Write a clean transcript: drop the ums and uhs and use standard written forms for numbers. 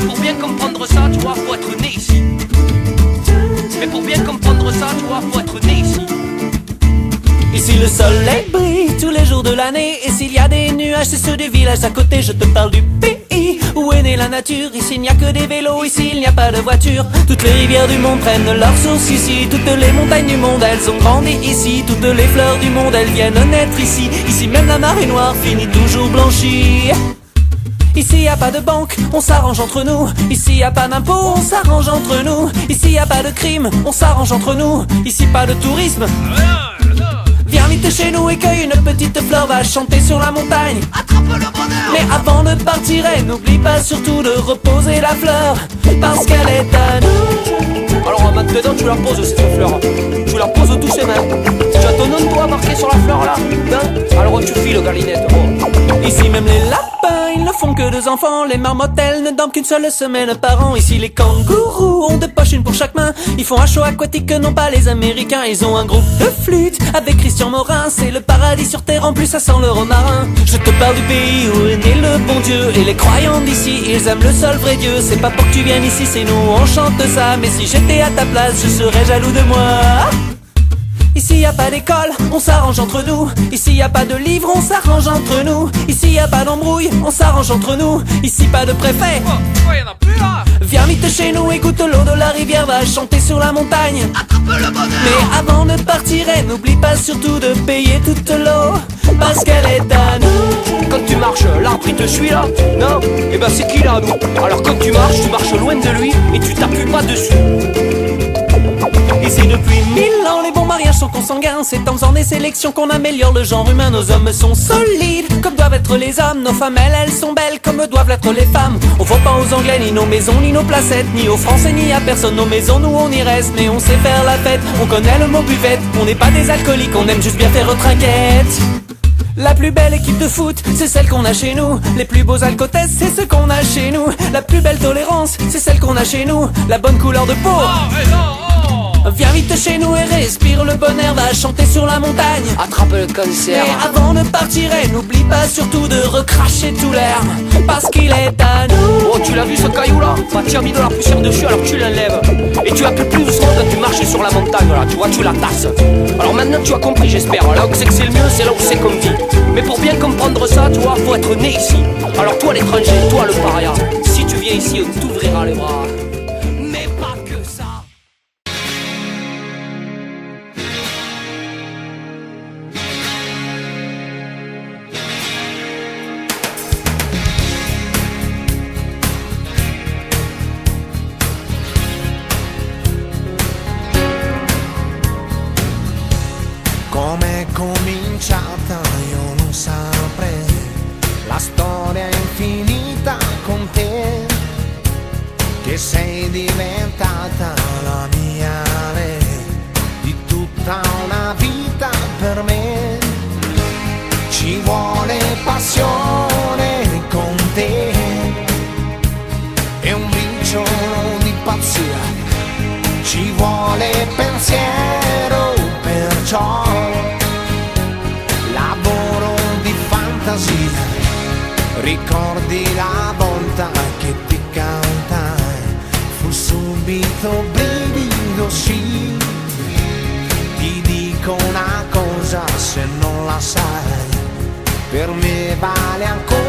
pour bien comprendre ça, tu vois, faut être né ici. Mais pour bien comprendre ça, tu vois, faut être né ici. Ici le soleil brille tous les jours de l'année. Et s'il y a des nuages, c'est ceux du village à côté. Je te parle du pays où est née la nature. Ici il n'y a que des vélos, ici il n'y a pas de voiture. Toutes les rivières du monde prennent leur source ici. Toutes les montagnes du monde, elles ont grandi ici. Toutes les fleurs du monde, elles viennent naître ici. Ici même la marée noire finit toujours blanchie. Ici y a pas de banque, on s'arrange entre nous. Ici y a pas d'impôts, on s'arrange entre nous. Ici y a pas de crime, on s'arrange entre nous. Ici pas de tourisme. Viens vite chez nous et cueille une petite fleur, va chanter sur la montagne, attrape le bonheur. Mais avant de partir, n'oublie pas surtout de reposer la fleur, parce qu'elle est à nous. Alors maintenant tu la poses cette fleur. Tu la poses tous ses mains. Tu as ton nom toi marqué sur la fleur là, hein? Alors tu files galinette. Oh. Ici même les lapins, ils ne font que 2 enfants. Les marmottes, elles ne dorment qu'une seule semaine par an. Ici les kangourous ont 2 poches, une pour chaque main. Ils font un show aquatique, non pas les Américains. Ils ont un groupe de flûte avec Christian Morin. C'est le paradis sur terre, en plus ça sent le romarin. Je te parle du pays où est né le bon Dieu. Et les croyants d'ici, ils aiment le seul vrai Dieu. C'est pas pour que tu viennes ici, c'est nous, on chante ça. Mais si j'étais à ta place, je serais jaloux de moi. Ici y a pas d'école, on s'arrange entre nous. Ici y a pas de livres, on s'arrange entre nous. Ici y a pas d'embrouille, on s'arrange entre nous. Ici pas de préfet. Oh, y'en a plus là. Viens vite chez nous, écoute l'eau de la rivière, va chanter sur la montagne, attrape le bonheur. Mais avant de partir, n'oublie pas surtout de payer toute l'eau, parce qu'elle est à nous. Quand tu marches, l'arbre il te suit là. Non, et ben c'est qui là nous. Alors quand tu marches loin de lui et tu t'appuies pas dessus. Ici depuis 1000 ans, les bons mariages sont consanguins. C'est en faisant des sélections qu'on améliore le genre humain. Nos hommes sont solides, comme doivent être les hommes. Nos femmes, elles sont belles, comme doivent l'être les femmes. On vaut pas aux Anglais, ni nos maisons, ni nos placettes, ni aux Français, ni à personne. Nos maisons, nous on y reste, mais on sait faire la fête. On connaît le mot buvette, on n'est pas des alcooliques, on aime juste bien faire trinquette. La plus belle équipe de foot, c'est celle qu'on a chez nous. Les plus beaux alcotesses, c'est ce qu'on a chez nous. La plus belle tolérance, c'est celle qu'on a chez nous. La bonne couleur de peau. Viens vite chez nous et respire le bon air, va chanter sur la montagne, attrape le cancer. Mais avant de partir, n'oublie pas surtout de recracher tout l'air, parce qu'il est à nous. Oh, tu l'as vu ce caillou là? Bah, tu as mis de la poussière dessus, alors tu l'enlèves. Et tu appuies plus doucement quand tu marches sur la montagne là, tu vois, tu la tasses. Alors maintenant tu as compris, j'espère. Là où c'est que c'est le mieux, c'est là où c'est qu'on vit. Mais pour bien comprendre ça, tu vois, faut être né ici. Alors toi l'étranger, toi le paria, si tu viens ici, on t'ouvrira les bras. Mais pas que ça. Com'è cominciata io non saprei, la storia è infinita con te, che sei diventata la mia re, di tutta una vita per me. Ci vuole passione con te e un briciolo di pazzia, ci vuole pensiero, perciò lavoro di fantasia. Ricordi la volta che ti cantai, fu subito brivido, sì. Ti dico una cosa, se non la sai, per me vale ancora